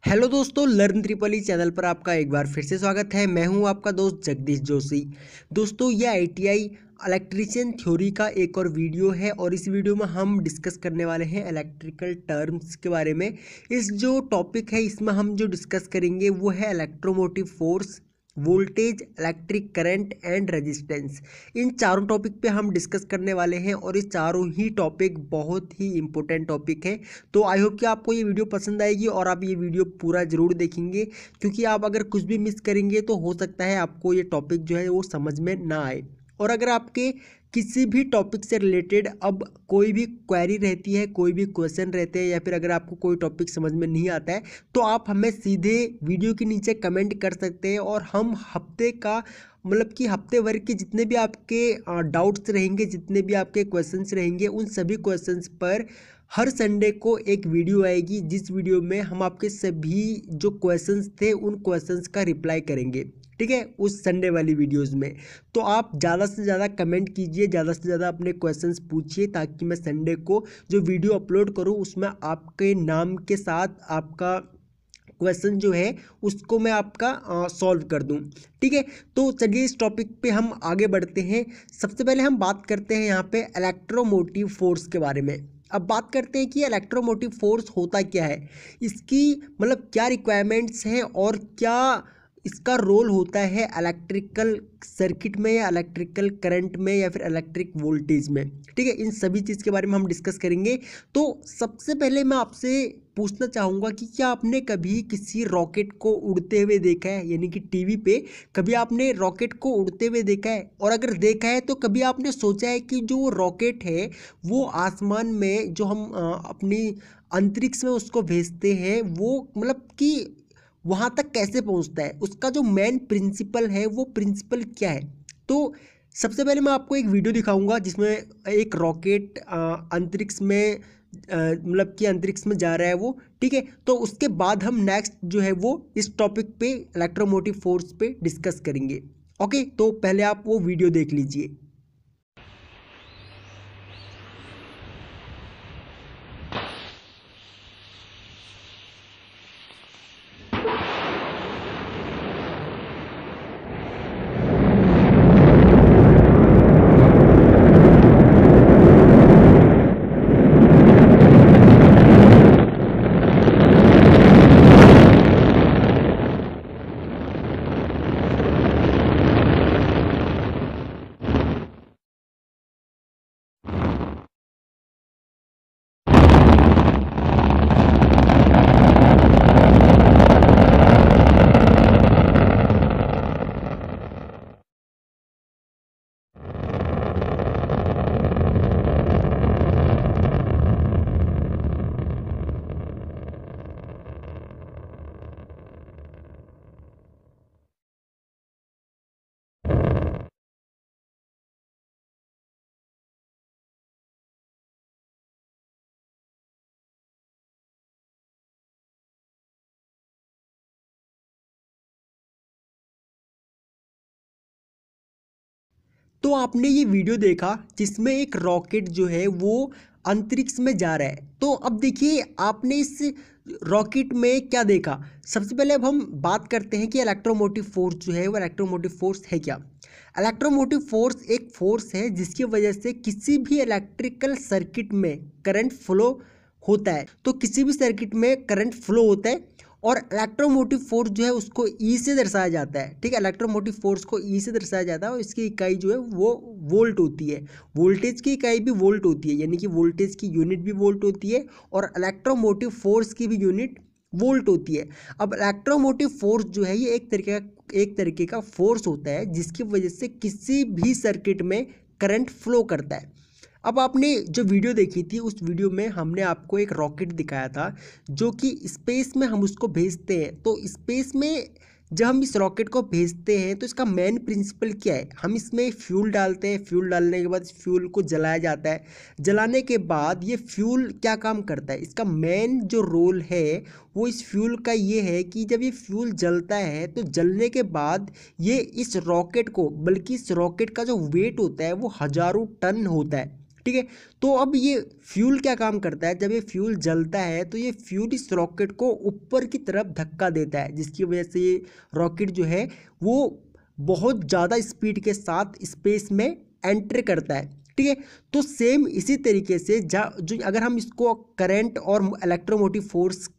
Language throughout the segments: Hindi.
हेलो दोस्तों, लर्न ट्रिपल ई चैनल पर आपका एक बार फिर से स्वागत है। मैं हूं आपका दोस्त जगदीश जोशी। दोस्तों, यह आईटीआई इलेक्ट्रीशियन थ्योरी का एक और वीडियो है और इस वीडियो में हम डिस्कस करने वाले हैं इलेक्ट्रिकल टर्म्स के बारे में। इस जो टॉपिक है इसमें हम जो डिस्कस करेंगे वो है electromotive force, voltage, electric current and resistance. इन चारों टॉपिक पे हम डिस्कस करने वाले हैं और ये चारों ही टॉपिक बहुत ही इंपॉर्टेंट टॉपिक है। तो आई होप कि आपको ये वीडियो पसंद आएगी और आप ये वीडियो पूरा ज़रूर देखेंगे, क्योंकि आप अगर कुछ भी मिस करेंगे तो हो सकता है आपको ये टॉपिक जो है वो समझ में ना आए। और अगर आपके किसी भी टॉपिक से रिलेटेड अब कोई भी क्वेरी रहती है, कोई भी क्वेश्चन रहते हैं, या फिर अगर आपको कोई टॉपिक समझ में नहीं आता है तो आप हमें सीधे वीडियो के नीचे कमेंट कर सकते हैं और हम हफ्ते का मतलब कि हफ्ते भर के जितने भी आपके डाउट्स रहेंगे, जितने भी आपके क्वेश्चंस रहेंगे, उन सभी क्वेश्चंस पर हर संडे को एक वीडियो आएगी, जिस वीडियो में हम आपके सभी जो क्वेश्चंस थे उन क्वेश्चंस का रिप्लाई करेंगे। ठीक है, उस संडे वाली वीडियोस में। तो आप ज़्यादा से ज़्यादा कमेंट कीजिए, ज़्यादा से ज़्यादा अपने क्वेश्चंस पूछिए, ताकि मैं संडे को जो वीडियो अपलोड करूं उसमें आपके नाम के साथ आपका क्वेश्चन जो है उसको मैं आपका सॉल्व कर दूं। ठीक है, तो चलिए इस टॉपिक पे हम आगे बढ़ते हैं। सबसे पहले हम बात करते हैं यहाँ पे इलेक्ट्रोमोटिव फोर्स के बारे में। अब बात करते हैं कि इलेक्ट्रोमोटिव फोर्स होता क्या है, इसकी मतलब क्या रिक्वायरमेंट्स हैं और क्या इसका रोल होता है इलेक्ट्रिकल सर्किट में या इलेक्ट्रिकल करंट में या फिर इलेक्ट्रिक वोल्टेज में। ठीक है, इन सभी चीज़ के बारे में हम डिस्कस करेंगे। तो सबसे पहले मैं आपसे पूछना चाहूँगा कि क्या आपने कभी किसी रॉकेट को उड़ते हुए देखा है, यानी कि टीवी पे कभी आपने रॉकेट को उड़ते हुए देखा है? और अगर देखा है तो कभी आपने सोचा है कि जो रॉकेट है वो आसमान में जो हम अपनी अंतरिक्ष में उसको भेजते हैं, वो मतलब कि वहाँ तक कैसे पहुँचता है, उसका जो मेन प्रिंसिपल है वो प्रिंसिपल क्या है? तो सबसे पहले मैं आपको एक वीडियो दिखाऊंगा जिसमें एक रॉकेट अंतरिक्ष में मतलब कि अंतरिक्ष में जा रहा है वो। ठीक है, तो उसके बाद हम नेक्स्ट जो है वो इस टॉपिक पे इलेक्ट्रोमोटिव फोर्स पे डिस्कस करेंगे। ओके, तो पहले आप वो वीडियो देख लीजिए। तो आपने ये वीडियो देखा जिसमें एक रॉकेट जो है वो अंतरिक्ष में जा रहा है। तो अब देखिए आपने इस रॉकेट में क्या देखा। सबसे पहले अब हम बात करते हैं कि इलेक्ट्रोमोटिव फोर्स जो है वो इलेक्ट्रोमोटिव फोर्स है क्या। इलेक्ट्रोमोटिव फोर्स एक फोर्स है जिसकी वजह से किसी भी इलेक्ट्रिकल सर्किट में करंट फ्लो होता है। तो किसी भी सर्किट में करंट फ्लो होता है और इलेक्ट्रोमोटिव फोर्स जो है उसको ई से दर्शाया जाता है। ठीक है, इलेक्ट्रोमोटिव फोर्स को ई से दर्शाया जाता है और इसकी इकाई जो है वो वोल्ट होती है। वोल्टेज की इकाई भी वोल्ट होती है, यानी कि वोल्टेज की यूनिट भी वोल्ट होती है और इलेक्ट्रोमोटिव फोर्स की भी यूनिट वोल्ट होती है। अब इलेक्ट्रोमोटिव फोर्स जो है ये एक तरीके का फोर्स होता है जिसकी वजह से किसी भी सर्किट में करंट फ्लो करता है। अब आपने जो वीडियो देखी थी उस वीडियो में हमने आपको एक रॉकेट दिखाया था जो कि स्पेस में हम उसको भेजते हैं। तो स्पेस में जब हम इस रॉकेट को भेजते हैं तो इसका मेन प्रिंसिपल क्या है, हम इसमें फ्यूल डालते हैं। फ्यूल डालने के बाद इस फ्यूल को जलाया जाता है। जलाने के बाद ये फ्यूल क्या काम करता है, इसका मेन जो रोल है वो इस फ्यूल का ये है कि जब ये फ्यूल जलता है तो जलने के बाद ये इस रॉकेट को, बल्कि इस रॉकेट का जो वेट होता है वो हज़ारों टन होता है। ठीक है। तो अब ये फ्यूल क्या काम करता है, जब ये फ्यूल जलता है तो ये फ्यूल इस रॉकेट को ऊपर की तरफ धक्का देता है, जिसकी वजह से ये रॉकेट जो है वो बहुत ज़्यादा स्पीड के साथ स्पेस में एंटर करता है। ठीक है। तो सेम इसी तरीके से जो अगर हम इसको करंट और इलेक्ट्रोमोटिव फोर्स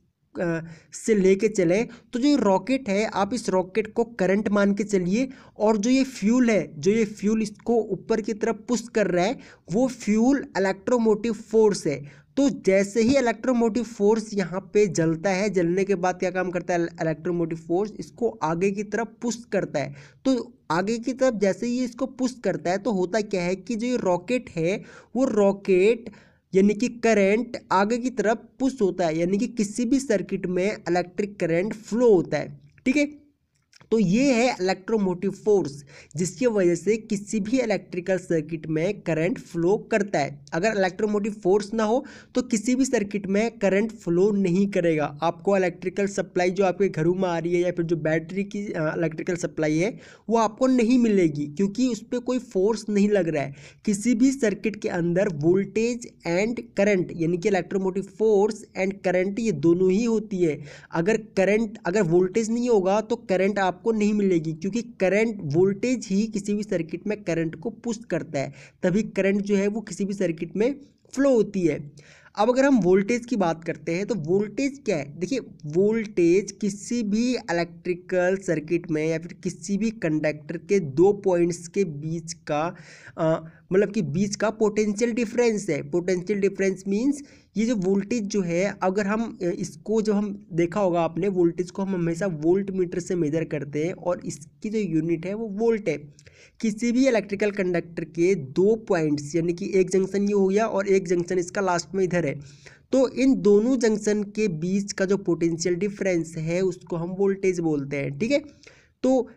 से लेके चले, तो जो रॉकेट है आप इस रॉकेट को करंट मान के चलिए, और जो ये फ्यूल इसको ऊपर की तरफ पुश कर रहा है वो फ्यूल इलेक्ट्रोमोटिव फोर्स है। तो जैसे ही इलेक्ट्रोमोटिव फोर्स यहाँ पे जलता है, जलने के बाद क्या काम करता है, इलेक्ट्रोमोटिव फोर्स इसको आगे की तरफ पुश करता है। तो आगे की तरफ जैसे ही इसको पुश करता है तो होता क्या है कि जो ये रॉकेट है वो रॉकेट यानी कि करंट आगे की तरफ पुश होता है, यानी कि किसी भी सर्किट में इलेक्ट्रिक करंट फ्लो होता है। ठीक है। तो ये है इलेक्ट्रोमोटिव फोर्स, जिसकी वजह से किसी भी इलेक्ट्रिकल सर्किट में करंट फ्लो करता है। अगर इलेक्ट्रोमोटिव फोर्स ना हो तो किसी भी सर्किट में करंट फ्लो नहीं करेगा। आपको इलेक्ट्रिकल सप्लाई जो आपके घरों में आ रही है या फिर जो बैटरी की इलेक्ट्रिकल सप्लाई है वो आपको नहीं मिलेगी, क्योंकि उस पर कोई फोर्स नहीं लग रहा है। किसी भी सर्किट के अंदर वोल्टेज एंड करंट यानी कि इलेक्ट्रोमोटिव फोर्स एंड करंट ये दोनों ही होती है। अगर वोल्टेज नहीं होगा तो करंट आपको नहीं मिलेगी, क्योंकि करंट वोल्टेज ही किसी भी सर्किट में करंट को पुश करता है, तभी करंट जो है वो किसी भी सर्किट में फ्लो होती है। अब अगर हम वोल्टेज की बात करते हैं तो वोल्टेज क्या है, देखिए वोल्टेज किसी भी इलेक्ट्रिकल सर्किट में या फिर किसी भी कंडक्टर के दो पॉइंट्स के बीच का मतलब कि बीच का पोटेंशियल डिफरेंस है। पोटेंशियल डिफरेंस मींस ये जो वोल्टेज जो है, अगर हम इसको जो हम देखा होगा आपने, वोल्टेज को हम हमेशा वोल्ट मीटर से मेजर करते हैं और इसकी जो यूनिट है वो वोल्ट है। किसी भी इलेक्ट्रिकल कंडक्टर के दो पॉइंट्स यानी कि एक जंक्शन ये हो गया और एक जंक्शन इसका लास्ट में इधर है, तो इन दोनों जंक्शन के बीच का जो पोटेंशियल डिफरेंस है उसको हम वोल्टेज बोलते हैं। ठीक है। तो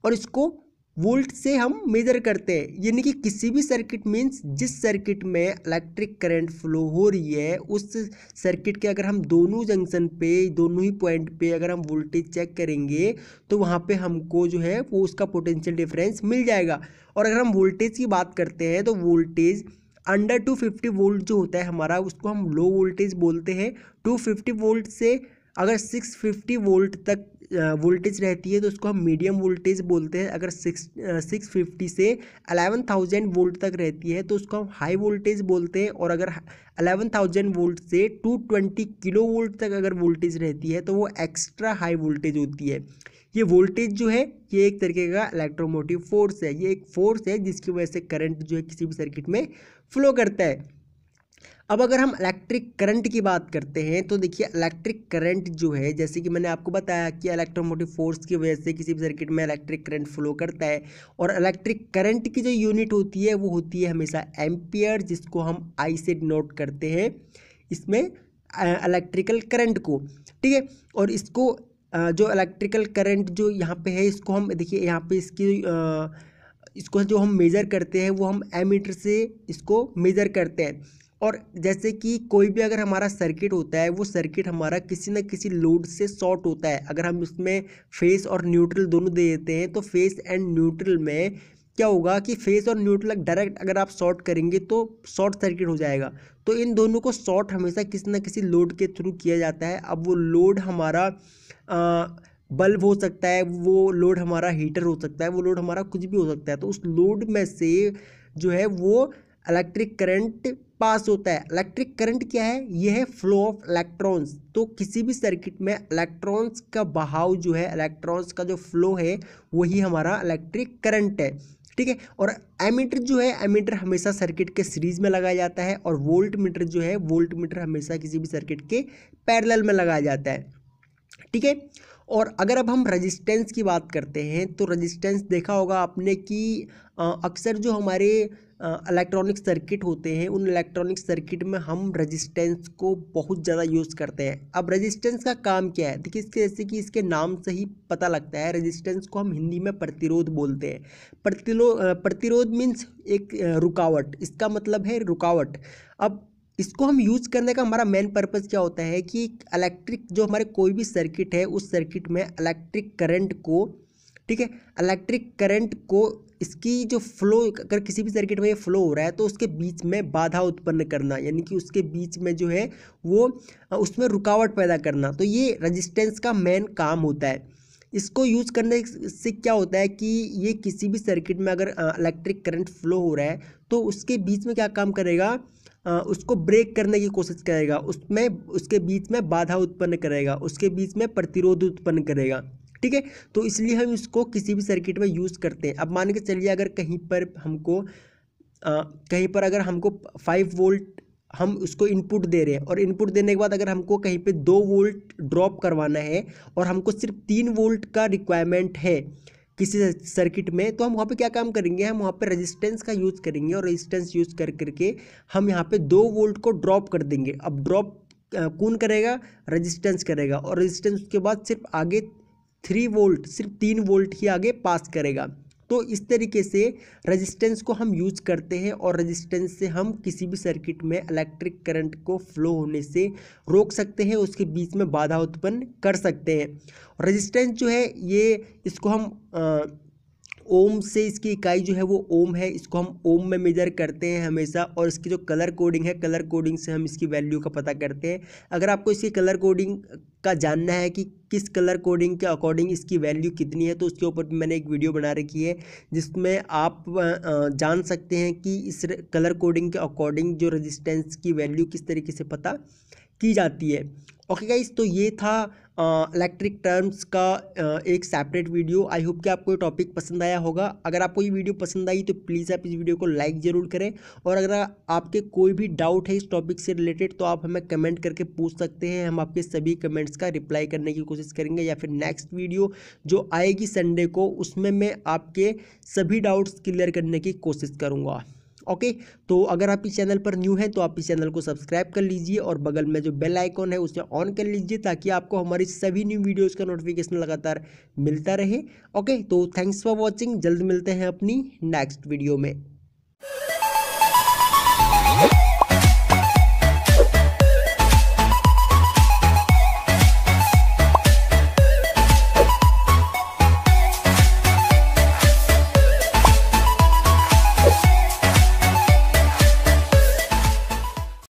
और इसको वोल्ट से हम मेजर करते हैं, यानी कि किसी भी सर्किट मीन्स जिस सर्किट में इलेक्ट्रिक करंट फ्लो हो रही है उस सर्किट के अगर हम दोनों जंक्शन पे दोनों ही पॉइंट पे अगर हम वोल्टेज चेक करेंगे तो वहाँ पे हमको जो है वो उसका पोटेंशियल डिफरेंस मिल जाएगा। और अगर हम वोल्टेज की बात करते हैं तो वोल्टेज अंडर 250 वोल्ट जो होता है हमारा उसको हम लो वोल्टेज बोलते हैं। 250 वोल्ट से अगर 650 वोल्ट तक वोल्टेज रहती है तो उसको हम मीडियम वोल्टेज बोलते हैं। अगर 650 से 11,000 वोल्ट तक रहती है तो उसको हम हाई वोल्टेज बोलते हैं। और अगर 11,000 वोल्ट से 220 किलो वोल्ट तक अगर वोल्टेज रहती है तो वो एक्स्ट्रा हाई वोल्टेज होती है। ये वोल्टेज जो है ये एक तरीके का इलेक्ट्रोमोटिव फोर्स है, ये एक फोर्स है जिसकी वजह से करंट जो है किसी भी सर्किट में फ्लो करता है। अब अगर हम इलेक्ट्रिक करंट की बात करते हैं तो देखिए इलेक्ट्रिक करंट जो है, जैसे कि मैंने आपको बताया कि इलेक्ट्रोमोटिव फोर्स की वजह से किसी भी सर्किट में इलेक्ट्रिक करंट फ्लो करता है। और इलेक्ट्रिक करंट की जो यूनिट होती है वो होती है हमेशा एम्पियर, जिसको हम आई से डिनोट करते हैं इसमें इलेक्ट्रिकल करंट को। ठीक है। और इसको जो इलेक्ट्रिकल करंट जो यहाँ पे है इसको हम देखिए यहाँ पे इसको जो हम मेज़र करते हैं वो हम एमीटर से इसको मेज़र करते हैं। और जैसे कि कोई भी अगर हमारा सर्किट होता है वो सर्किट हमारा किसी न किसी लोड से शॉर्ट होता है। अगर हम इसमें फेस और न्यूट्रल दोनों दे देते हैं तो फेस एंड न्यूट्रल में क्या होगा कि फेस और न्यूट्रल डायरेक्ट अगर आप शॉर्ट करेंगे तो शॉर्ट सर्किट हो जाएगा। तो इन दोनों को शॉर्ट हमेशा किसी न किसी लोड के थ्रू किया जाता है। अब वो लोड हमारा बल्ब हो सकता है, वो लोड हमारा हीटर हो सकता है, वो लोड हमारा कुछ भी हो सकता है। तो उस लोड में से जो है वो इलेक्ट्रिक करंट पास होता है। इलेक्ट्रिक करंट क्या है, ये है फ्लो ऑफ इलेक्ट्रॉन्स। तो किसी भी सर्किट में इलेक्ट्रॉन्स का बहाव जो है, इलेक्ट्रॉन्स का जो फ्लो है वही हमारा इलेक्ट्रिक करंट है। ठीक है। और एमीटर जो है, एमीटर हमेशा सर्किट के सीरीज में लगाया जाता है। और वोल्ट मीटर जो है, वोल्ट मीटर हमेशा किसी भी सर्किट के पैरेलल में लगाया जाता है। ठीक है। और अगर अब हम रेजिस्टेंस की बात करते हैं तो रेजिस्टेंस देखा होगा आपने कि अक्सर जो हमारे इलेक्ट्रॉनिक सर्किट होते हैं उन इलेक्ट्रॉनिक सर्किट में हम रेजिस्टेंस को बहुत ज़्यादा यूज़ करते हैं। अब रेजिस्टेंस का काम क्या है, देखिए इसके जैसे कि इसके नाम से ही पता लगता है, रेजिस्टेंस को हम हिंदी में प्रतिरोध बोलते हैं। प्रतिरोध मीन्स एक रुकावट, इसका मतलब है रुकावट। अब इसको हम यूज़ करने का हमारा मेन पर्पज़ क्या होता है कि इलेक्ट्रिक जो हमारे कोई भी सर्किट है उस सर्किट में इलेक्ट्रिक करंट को, ठीक है, इलेक्ट्रिक करंट को इसकी जो फ्लो, अगर किसी भी सर्किट में ये फ्लो हो रहा है तो उसके बीच में बाधा उत्पन्न करना, यानी कि उसके बीच में जो है वो उसमें रुकावट पैदा करना, तो ये रेजिस्टेंस का मेन काम होता है। इसको यूज़ करने से क्या होता है कि ये किसी भी सर्किट में अगर इलेक्ट्रिक करंट फ्लो हो रहा है तो उसके बीच में क्या काम करेगा, उसको ब्रेक करने की कोशिश करेगा, उसमें उसके बीच में बाधा उत्पन्न करेगा, उसके बीच में प्रतिरोध उत्पन्न करेगा। ठीक है, तो इसलिए हम इसको किसी भी सर्किट में यूज़ करते हैं। अब मान के चलिए अगर कहीं पर हमको कहीं पर अगर हमको 5 वोल्ट हम उसको इनपुट दे रहे हैं, और इनपुट देने के बाद अगर हमको कहीं पे 2 वोल्ट ड्रॉप करवाना है और हमको सिर्फ 3 वोल्ट का रिक्वायरमेंट है किसी सर्किट में, तो हम वहाँ पे क्या काम करेंगे, हम वहाँ पे रेजिस्टेंस का यूज़ करेंगे और रेजिस्टेंस यूज़ कर करके हम यहाँ पे 2 वोल्ट को ड्रॉप कर देंगे। अब ड्रॉप कौन करेगा, रेजिस्टेंस करेगा, और रेजिस्टेंस के बाद सिर्फ आगे 3 वोल्ट, सिर्फ 3 वोल्ट ही आगे पास करेगा। तो इस तरीके से रेजिस्टेंस को हम यूज करते हैं, और रेजिस्टेंस से हम किसी भी सर्किट में इलेक्ट्रिक करंट को फ्लो होने से रोक सकते हैं, उसके बीच में बाधा उत्पन्न कर सकते हैं। रेजिस्टेंस जो है ये, इसको हम ओम से, इसकी इकाई जो है वो ओम है, इसको हम ओम में मेजर करते हैं हमेशा, और इसकी जो कलर कोडिंग है, कलर कोडिंग से हम इसकी वैल्यू का पता करते हैं। अगर आपको इसकी कलर कोडिंग का जानना है कि किस कलर कोडिंग के अकॉर्डिंग इसकी वैल्यू कितनी है, तो उसके ऊपर भी मैंने एक वीडियो बना रखी है जिसमें आप जान सकते हैं कि इस कलर कोडिंग के अकॉर्डिंग जो रेजिस्टेंस की वैल्यू किस तरीके से पता की जाती है। ओके गाइस, तो ये था इलेक्ट्रिक टर्म्स का एक सेपरेट वीडियो। आई होप कि आपको ये टॉपिक पसंद आया होगा। अगर आपको ये वीडियो पसंद आई तो प्लीज़ आप इस वीडियो को लाइक ज़रूर करें, और अगर आपके कोई भी डाउट है इस टॉपिक से रिलेटेड तो आप हमें कमेंट करके पूछ सकते हैं। हम आपके सभी कमेंट्स का रिप्लाई करने की कोशिश करेंगे, या फिर नेक्स्ट वीडियो जो आएगी संडे को उसमें मैं आपके सभी डाउट्स क्लियर करने की कोशिश करूँगा। ओके, तो अगर आप इस चैनल पर न्यू हैं तो आप इस चैनल को सब्सक्राइब कर लीजिए, और बगल में जो बेल आइकॉन है उसे ऑन कर लीजिए, ताकि आपको हमारी सभी न्यू वीडियोस का नोटिफिकेशन लगातार मिलता रहे। ओके, तो थैंक्स फॉर वॉचिंग, जल्द मिलते हैं अपनी नेक्स्ट वीडियो में।